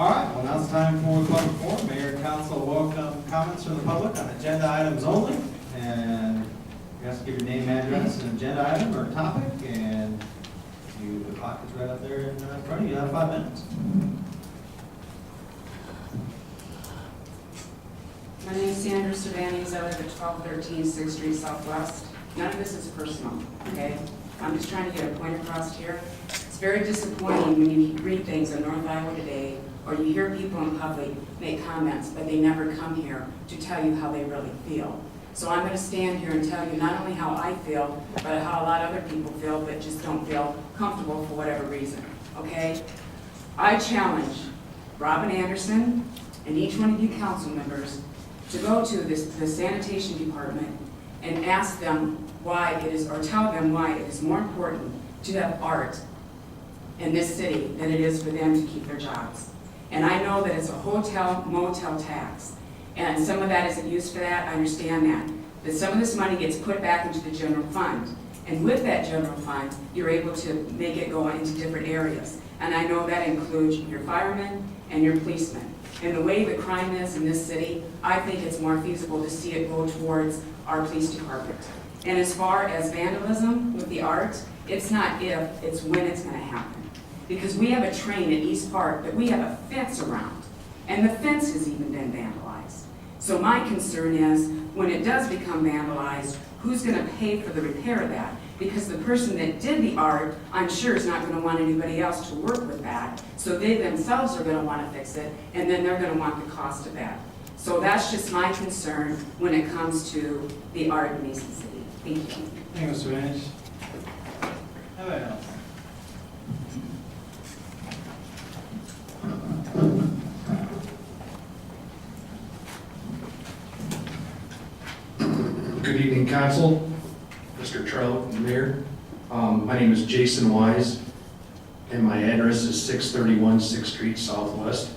All right, well, now it's time for public forum. Mayor and council welcome comments from the public on agenda items only. And you have to give your name, address, and agenda item or topic, and the clock is right up there in front of you. You have 5 minutes. My name is Sandra Cervantes. I live at 1213 6th Street Southwest. None of this is personal, okay? I'm just trying to get a point across here. It's very disappointing when you read things in North Iowa Today, or you hear people in public make comments, but they never come here to tell you how they really feel. So I'm going to stand here and tell you not only how I feel, but how a lot of other people feel, but just don't feel comfortable for whatever reason, okay? I challenge Robin Anderson and each one of you council members to go to the sanitation department and ask them why it is, or tell them why it is more important to have art in this city than it is for them to keep their jobs. And I know that it's a hotel motel tax, and some of that isn't used for that, I understand that. But some of this money gets put back into the general fund. And with that general fund, you're able to make it go into different areas. And I know that includes your firemen and your policemen. And the way the crime is in this city, I think it's more feasible to see it go towards our police department. And as far as vandalism with the art, it's not if, it's when it's going to happen. Because we have a train at East Park that we have a fence around, and the fence has even been vandalized. So my concern is, when it does become vandalized, who's going to pay for the repair of that? Because the person that did the art, I'm sure, is not going to want anybody else to work with that. So they themselves are going to want to fix it, and then they're going to want the cost of that. So that's just my concern when it comes to the art in Mason City. Thank you. Thank you, Mr. Range. Anybody else? Good evening, Council, Mr. Trout, and Mayor. My name is Jason Wise, and my address is 631 6th Street Southwest.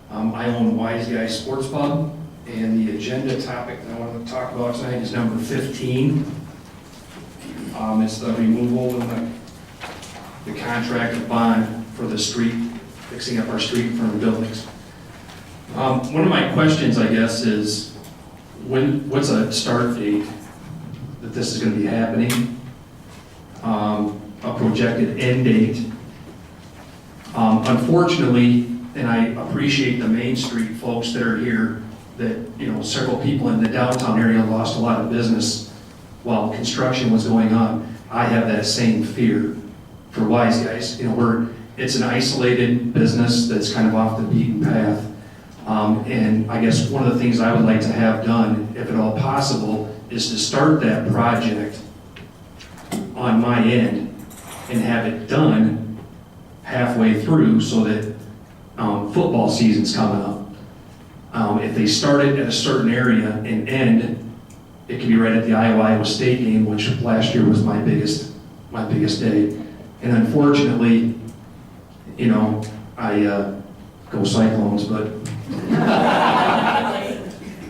I own Wise Guys Sports Pub, and the agenda topic that I want to talk about tonight is number 15. It's the removal of the contract of bond for the street, fixing up our street in front of the buildings. One of my questions, I guess, is what's a start date that this is going to be happening? A projected end date. Unfortunately, and I appreciate the Main Street folks that are here, that, several people in the downtown area lost a lot of business while construction was going on. I have that same fear for Wise Guys. It's an isolated business that's kind of off the beaten path. And I guess one of the things I would like to have done, if at all possible, is to start that project on my end and have it done halfway through so that football season's coming up. If they start it at a certain area and end, it could be right at the Iowa State game, which last year was my biggest day. And unfortunately, I go Cyclones, but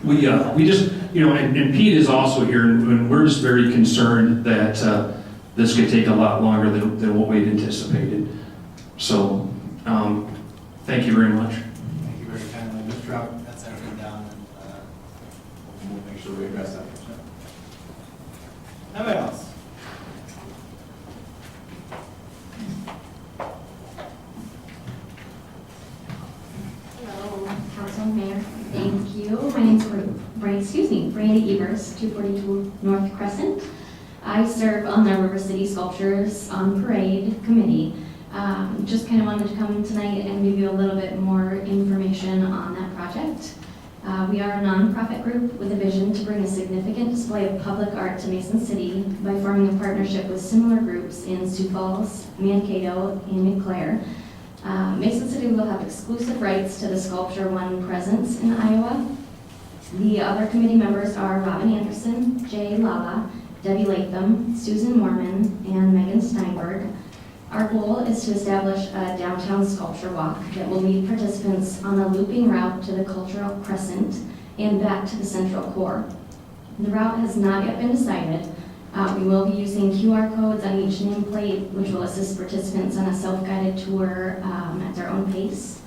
we just, and Pete is also here, and we're just very concerned that this could take a lot longer than what we'd anticipated. So, thank you very much. Thank you very kindly. Mr. Trout, that's everything down, and we'll make sure we address that. Anybody else? Hello, Council Mayor. Thank you. My name's Brandy Evers, 242 North Crescent. I serve on the River City Sculptures on Parade Committee. Just kind of wanted to come tonight and give you a little bit more information on that project. We are a nonprofit group with a vision to bring a significant display of public art to Mason City by forming a partnership with similar groups in Sioux Falls, Mankato, and Eau Claire. Mason City will have exclusive rights to the Sculpture One presence in Iowa. The other committee members are Robin Anderson, Jay Lala, Debbie Latham, Susan Morman, and Megan Steinberg. Our goal is to establish a downtown sculpture walk that will lead participants on a looping route to the Cultural Crescent and back to the Central Core. The route has not yet been decided. We will be using QR codes on each nameplate, which will assist participants on a self-guided tour at their own pace.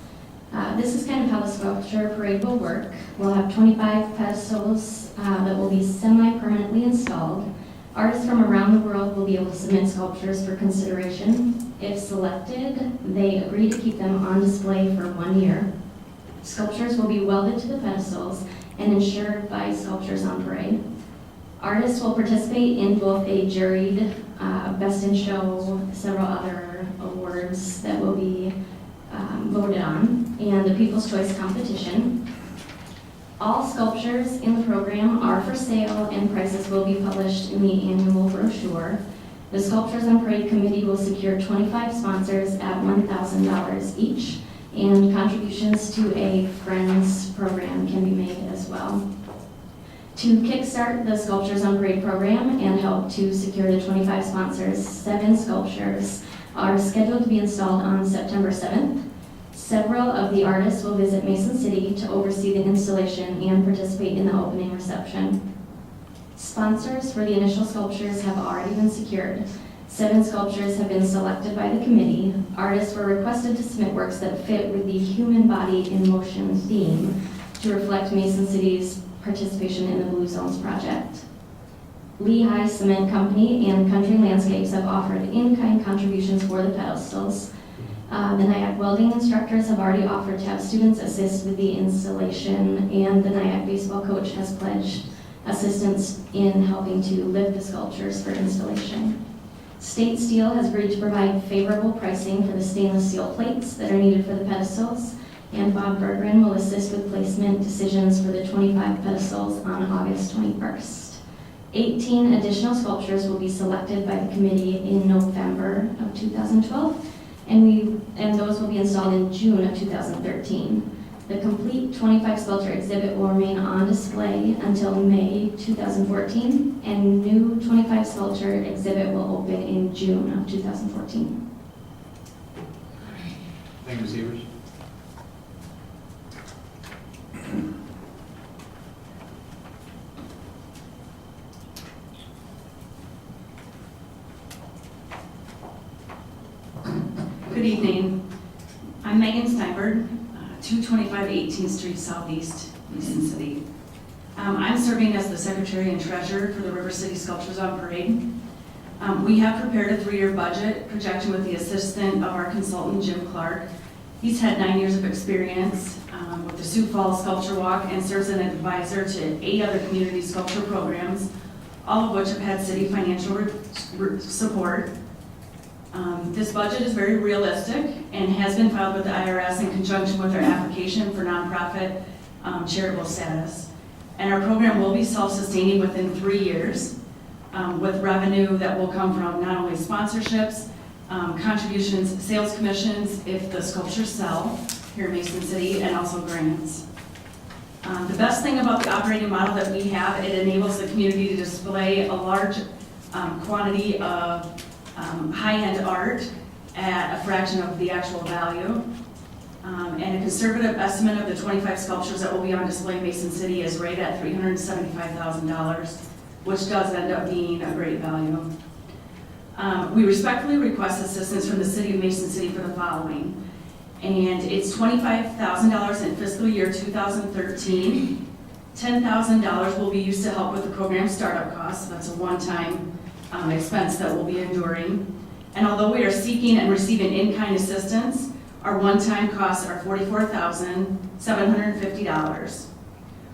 This is kind of how the sculpture parade will work. We'll have 25 pedestals that will be semi-permanently installed. Artists from around the world will be able to submit sculptures for consideration. If selected, they agree to keep them on display for 1 year. Sculptures will be welded to the pedestals and insured by Sculptures on Parade. Artists will participate in both a juried Best in Show, several other awards that will be voted on, and the People's Choice competition. All sculptures in the program are for sale and prices will be published in the annual brochure. The Sculptures on Parade Committee will secure 25 sponsors at $1,000 each, and contributions to a Friends program can be made as well. To kickstart the Sculptures on Parade program and help to secure the 25 sponsors, 7 sculptures are scheduled to be installed on September 7th. Several of the artists will visit Mason City to oversee the installation and participate in the opening reception. Sponsors for the initial sculptures have already been secured. 7 sculptures have been selected by the committee. Artists were requested to submit works that fit with the human body in motion theme to reflect Mason City's participation in the Blue Zones project. Lehigh Cement Company and Country Landscapes have offered in-kind contributions for the pedestals. The NIAC welding instructors have already offered to have students assist with the installation, and the NIAC baseball coach has pledged assistance in helping to lift the sculptures for installation. State Steel has agreed to provide favorable pricing for the stainless steel plates that are needed for the pedestals, and Bob Berggren will assist with placement decisions for the 25 pedestals on August 21st. 18 additional sculptures will be selected by the committee in November of 2012, and those will be installed in June of 2013. The complete 25 sculpture exhibit will remain on display until May 2014, and new 25 sculpture exhibit will open in June of 2014. Thank you, Ms. Evers. Good evening. I'm Megan Steinberg, 225 18th Street Southeast, Mason City. I'm serving as the Secretary and Treasurer for the River City Sculptures on Parade. We have prepared a 3-year budget projection with the assistance of our consultant, Jim Clark. He's had 9 years of experience with the Sioux Falls Sculpture Walk and serves as an advisor to 8 other community sculpture programs, all of which have had city financial support. This budget is very realistic and has been filed with the IRS in conjunction with our application for nonprofit charitable status. And our program will be self-sustaining within 3 years with revenue that will come from not only sponsorships, contributions, sales commissions if the sculptures sell here in Mason City, and also grants. The best thing about the operating model that we have, it enables the community to display a large quantity of high-end art at a fraction of the actual value. And a conservative estimate of the 25 sculptures that will be on display in Mason City is right at $375,000, which does end up being a great value. We respectfully request assistance from the City of Mason City for the following. And it's $25,000 in fiscal year 2013. $10,000 will be used to help with the program startup costs. That's a one-time expense that we'll be enduring. And although we are seeking and receiving in-kind assistance, our one-time costs are $44,750.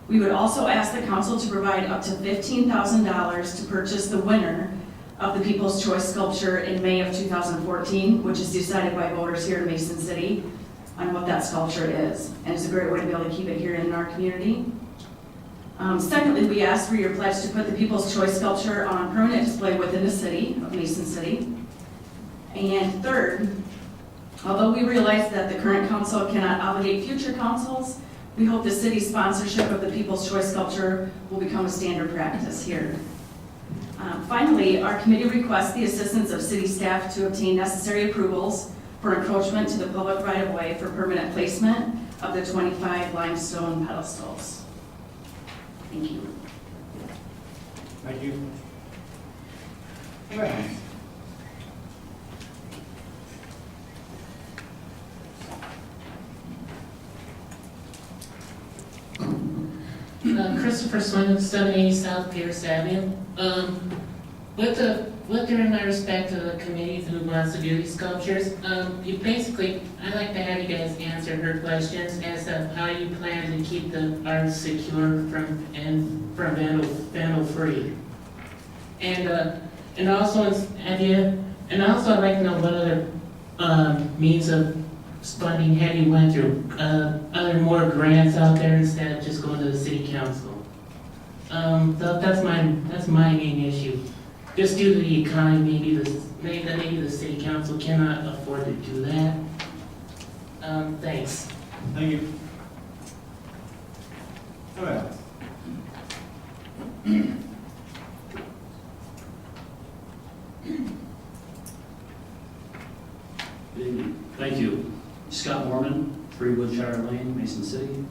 We would also ask the council to provide up to $15,000 to purchase the winner of the People's Choice Sculpture in May of 2014, which is decided by voters here in Mason City on what that sculpture is. And it's a great way to be able to keep it here in our community. Secondly, we ask for your pledge to put the People's Choice Sculpture on permanent display within the city of Mason City. And third, although we realize that the current council cannot obligate future councils, we hope the city's sponsorship of the People's Choice Sculpture will become a standard practice here. Finally, our committee requests the assistance of city staff to obtain necessary approvals for encroachment to the public right-of-way for permanent placement of the 25 limestone pedestals. Thank you. Thank you. All right. Christopher Swindle, 780 South Pierce Avenue. With my respect to the committee who wants to do these sculptures, you basically, I'd like to have you guys answer her questions as to how you plan to keep the art secure from vandal free. And also, I'd like to know what other means of funding have you went through? Other more grants out there instead of just going to the city council? That's my main issue. Just due to the economy, maybe the city council cannot afford to do that. Thanks. Thank you. All right. Good evening. Thank you. Scott Mormon, 3 Woodshire Lane, Mason City.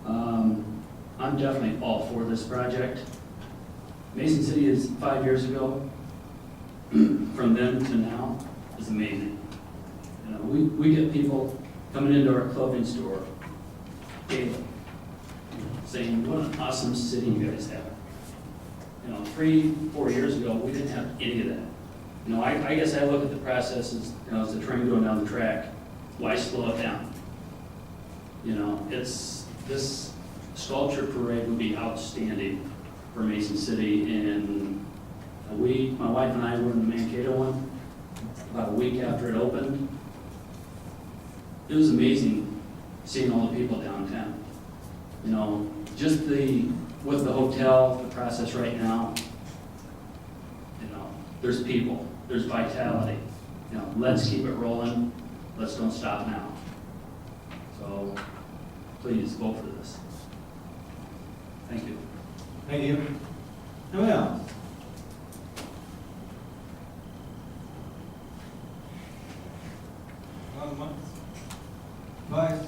I'm definitely all for this project. Mason City is 5 years ago. From then to now is amazing. You know, we get people coming into our clothing store daily, saying what an awesome city you guys have. You know, 3-4 years ago, we didn't have any of that. You know, I guess I look at the process as, you know, as the train going down the track. Why slow it down? You know, this sculpture parade would be outstanding for Mason City. And my wife and I were in the Mankato one about a week after it opened. It was amazing seeing all the people downtown. You know, just with the hotel, the process right now, you know, there's people, there's vitality. You know, let's keep it rolling. Let's don't stop now. So please vote for this. Thank you. Thank you. Who else? Vice